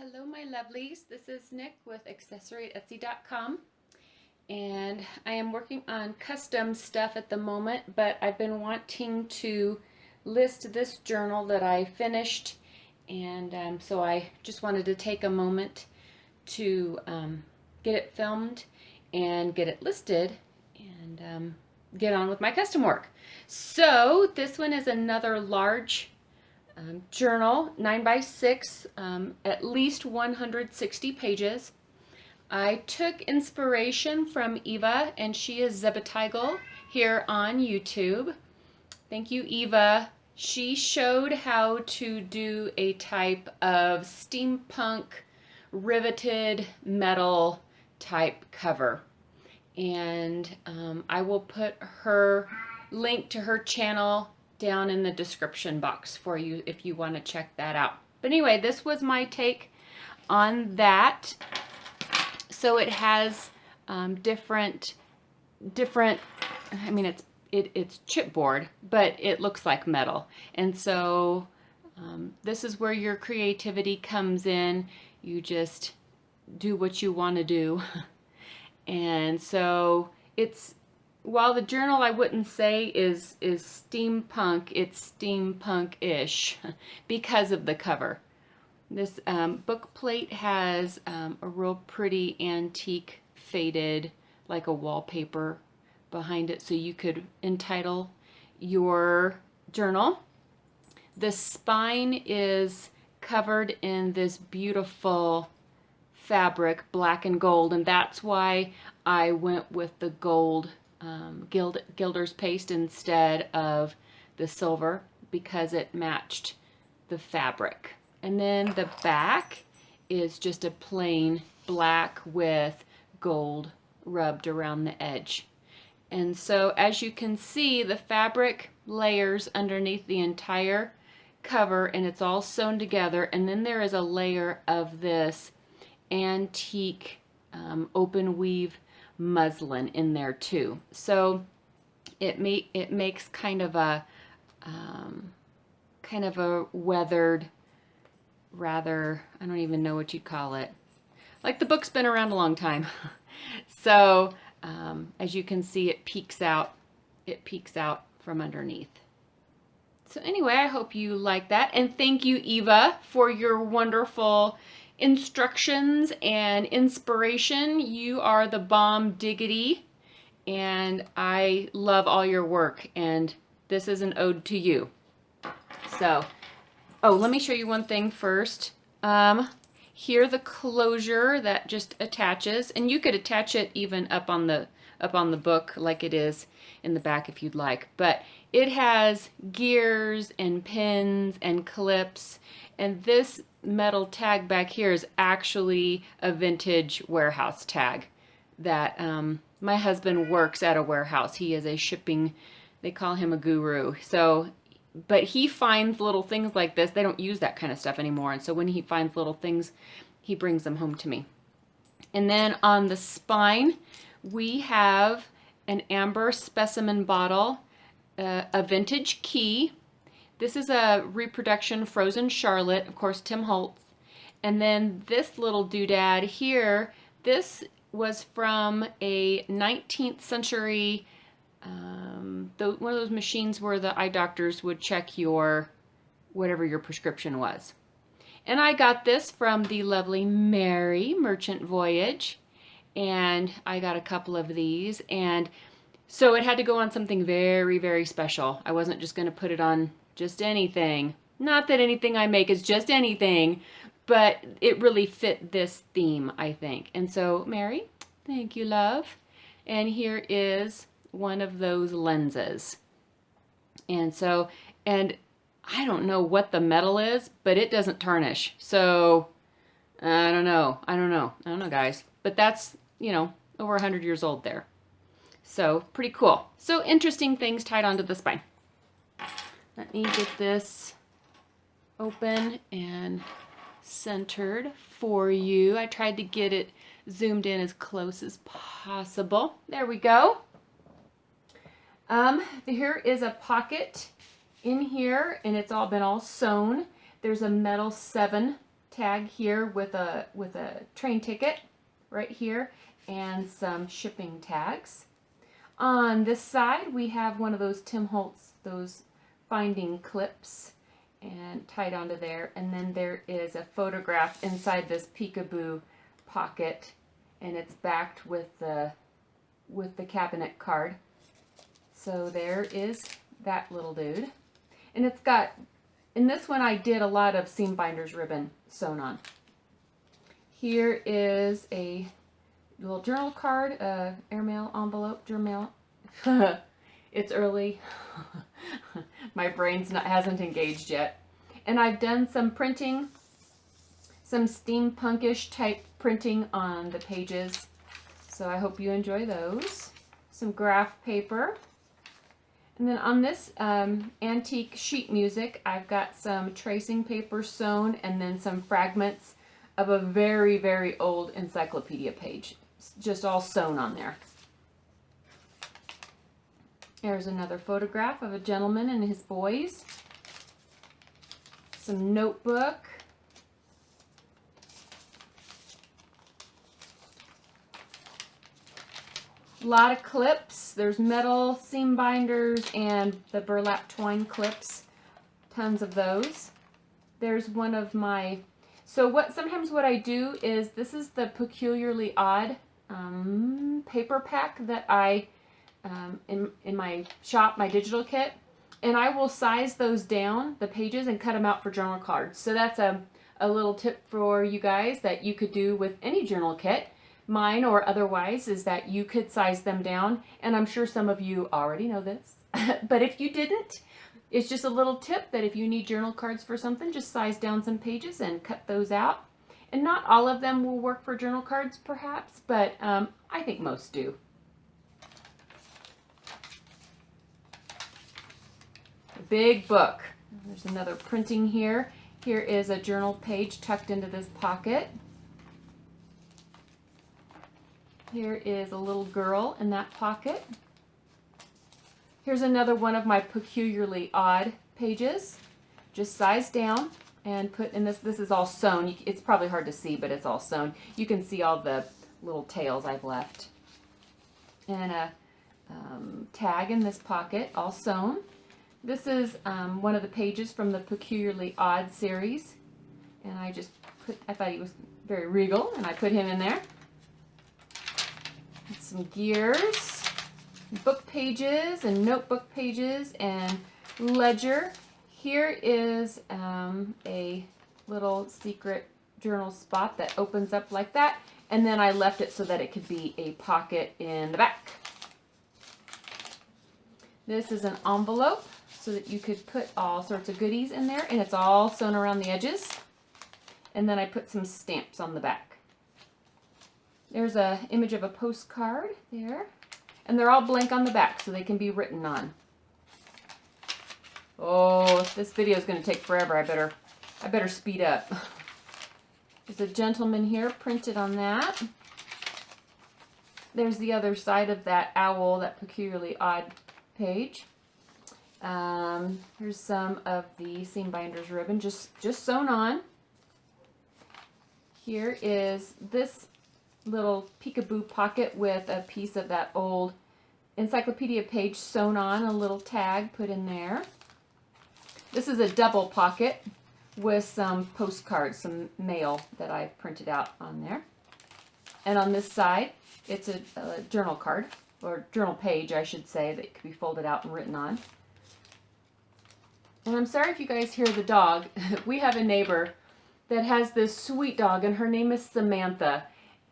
Hello, my lovelies. This is Nick with accessoryetsy.com, and I am working on custom stuff at the moment, but I've been wanting to list this journal that I finished, and so I just wanted to take a moment to get it filmed and get it listed and get on with my custom work. So this one is another large journal, 9 by 6, at least 160 pages. I took inspiration from Eva, and she is Zebetigal here on YouTube. Thank you, Eva. She showed how to do a type of steampunk riveted metal type cover. And I will put her link to her channel down in the description box for you if you want to check that out. But anyway, this was my take on that. So it has different. I mean, it's chipboard, but it looks like metal, and so this is where your creativity comes in. You just do what you want to do, and so it's. While the journal I wouldn't say is steampunk, it's steampunk-ish because of the cover. This book plate has a real pretty antique faded, like a wallpaper behind it, so you could entitle your journal. The spine is covered in this beautiful fabric, black and gold, and that's why I went with the gold Gilder's paste instead of the silver, because it matched the fabric. And then the back is just a plain black with gold rubbed around the edge. And so as you can see, the fabric layers underneath the entire cover, and it's all sewn together, and then there is a layer of this antique open weave muslin in there too. So it makes kind of a weathered, rather, I don't even know what you'd call it. Like the book's been around a long time. So as you can see, it peeks out from underneath. So anyway, I hope you like that, and thank you, Eva, for your wonderful instructions and inspiration. You are the bomb diggity, and I love all your work, and this is an ode to you. So, oh, let me show you one thing first. Here, the closure that just attaches, and you could attach it even up on the book like it is in the back if you'd like, but it has gears and pins and clips, and this metal tag back here is actually a vintage warehouse tag that my husband works at a warehouse. He is a shipping, they call him a guru. So, but he finds little things like this. They don't use that kind of stuff anymore, and so when he finds little things, he brings them home to me. And then on the spine, we have an amber specimen bottle, a vintage key. This is a reproduction Frozen Charlotte, of course, Tim Holtz. And then this little doodad here, this was from a 19th century, one of those machines where the eye doctors would check your, whatever your prescription was. And I got this from the lovely Mary Merchant Voyage. And I got a couple of these. And so it had to go on something very, very special. I wasn't just going to put it on just anything. Not that anything I make is just anything, but it really fit this theme, I think. And so, Mary, thank you, love. And here is one of those lenses. And so, and I don't know what the metal is, but it doesn't tarnish. So, I don't know, guys. But that's, over 100 years old there. So, pretty cool. So, interesting things tied onto the spine. Let me get this open and centered for you. I tried to get it zoomed in as close as possible. There we go. Here is a pocket in here, and it's all been sewn. There's a metal 7 tag here with a train ticket right here and some shipping tags. On this side we have one of those Tim Holtz, those finding clips, and tied onto there, and then there is a photograph inside this peekaboo pocket, and it's backed with the cabinet card. So there is that little dude. And it's got, in this one I did a lot of seam binders ribbon sewn on. Here is a little journal card, airmail envelope, journal. It's early. My brain's hasn't engaged yet. And I've done some printing, some steampunkish type printing on the pages. So I hope you enjoy those. Some graph paper. And then on this antique sheet music, I've got some tracing paper sewn and then some fragments of a very, very old encyclopedia page. Just all sewn on there. There's another photograph of a gentleman and his boys. Some notebook. A lot of clips. There's metal seam binders and the burlap twine clips. Tons of those. There's one of my, sometimes what I do is, this is the Peculiarly Odd paper pack that I, in my shop, my digital kit, and I will size those down, the pages, and cut them out for journal cards. So that's a little tip for you guys that you could do with any journal kit. Mine or otherwise is that you could size them down, and I'm sure some of you already know this, but if you didn't, it's just a little tip that if you need journal cards for something, just size down some pages and cut those out. And not all of them will work for journal cards perhaps, but I think most do. A big book. There's another printing here. Here is a journal page tucked into this pocket. Here is a little girl in that pocket. Here's another one of my Peculiarly Odd pages, just sized down and put in this. This is all sewn. It's probably hard to see, but it's all sewn. You can see all the little tails I've left. And a tag in this pocket, all sewn. This is one of the pages from the Peculiarly Odd series. And I thought he was very regal, and I put him in there. Some gears, book pages and notebook pages and ledger. Here is a little secret journal spot that opens up like that, and then I left it so that it could be a pocket in the back. This is an envelope so that you could put all sorts of goodies in there, and it's all sewn around the edges. And then I put some stamps on the back. There's an image of a postcard there. And they're all blank on the back so they can be written on. Oh, if this video is going to take forever, I better speed up. There's a gentleman here printed on that. There's the other side of that owl, that Peculiarly Odd page. Here's some of the seam binders ribbon just sewn on. Here is this little peekaboo pocket with a piece of that old encyclopedia page sewn on, a little tag put in there. This is a double pocket with some postcards, some mail that I printed out on there. And on this side, it's a journal card, or journal page, I should say, that could be folded out and written on. And I'm sorry if you guys hear the dog. We have a neighbor that has this sweet dog, and her name is Samantha.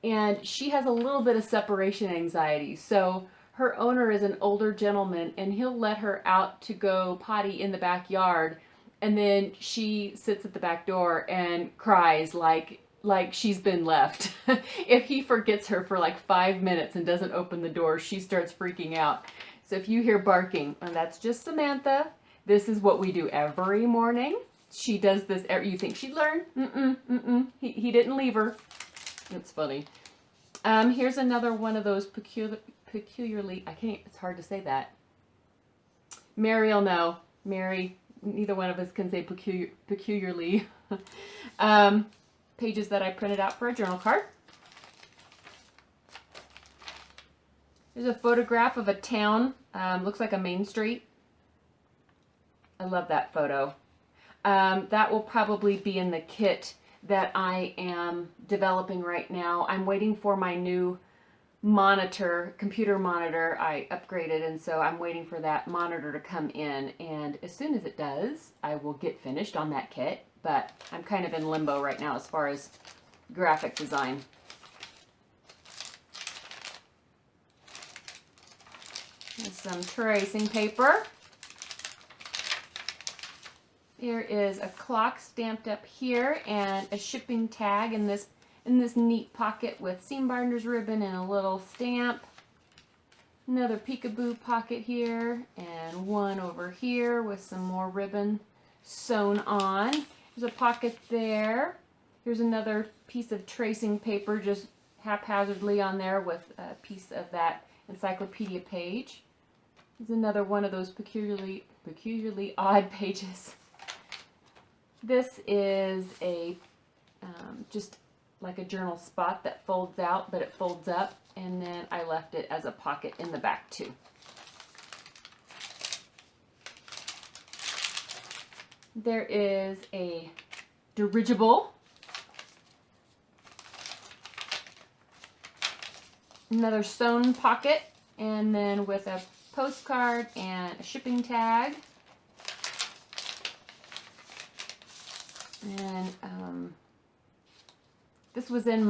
And she has a little bit of separation anxiety. So her owner is an older gentleman, and he'll let her out to go potty in the backyard. And then she sits at the back door and cries like she's been left. If he forgets her for like 5 minutes and doesn't open the door, she starts freaking out. So if you hear barking, and that's just Samantha. This is what we do every morning. She does this. You think she'd learn? He didn't leave her. It's funny. Here's another one of those peculiarly, it's hard to say that. Mary will know. Mary, neither one of us can say peculiarly. pages that I printed out for a journal card. There's a photograph of a town. Looks like a main street. I love that photo. That will probably be in the kit that I am developing right now. I'm waiting for my new monitor, computer monitor. I upgraded, and so I'm waiting for that monitor to come in, and as soon as it does, I will get finished on that kit, but I'm kind of in limbo right now as far as graphic design. There's some tracing paper. There is a clock stamped up here and a shipping tag in this neat pocket with seam binders ribbon and a little stamp. Another peekaboo pocket here and one over here with some more ribbon sewn on. There's a pocket there. Here's another piece of tracing paper just haphazardly on there with a piece of that encyclopedia page. There's another one of those peculiarly odd pages. This is a just like a journal spot that folds out, but it folds up, and then I left it as a pocket in the back too. There is a dirigible, another sewn pocket, and then with a postcard and a shipping tag. And this was in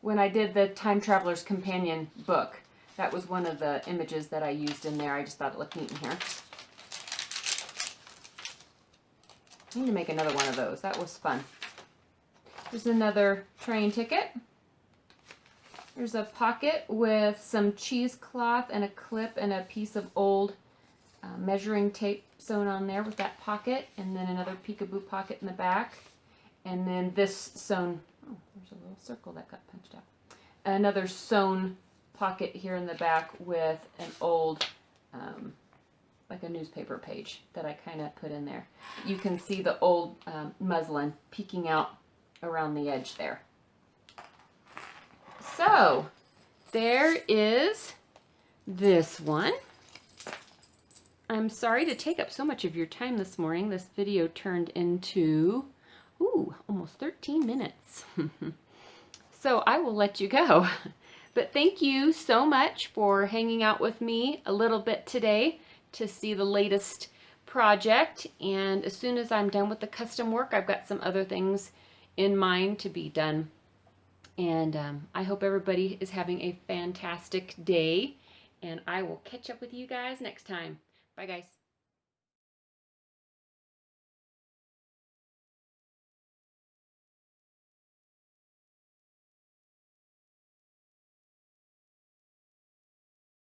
when I did the Time Traveler's Companion book. That was one of the images that I used in there. I just thought it looked neat in here. I need to make another one of those. That was fun. There's another train ticket. There's a pocket with some cheesecloth and a clip and a piece of old measuring tape sewn on there with that pocket, and then another peekaboo pocket in the back, and then this sewn, oh, there's a little circle that got punched out. Another sewn pocket here in the back with an old, like a newspaper page that I kind of put in there. You can see the old muslin peeking out around the edge there. So, there is this one. I'm sorry to take up so much of your time this morning. This video turned into, almost 13 minutes. So I will let you go. But thank you so much for hanging out with me a little bit today to see the latest project. And as soon as I'm done with the custom work, I've got some other things in mind to be done. And I hope everybody is having a fantastic day. And I will catch up with you guys next time. Bye, guys.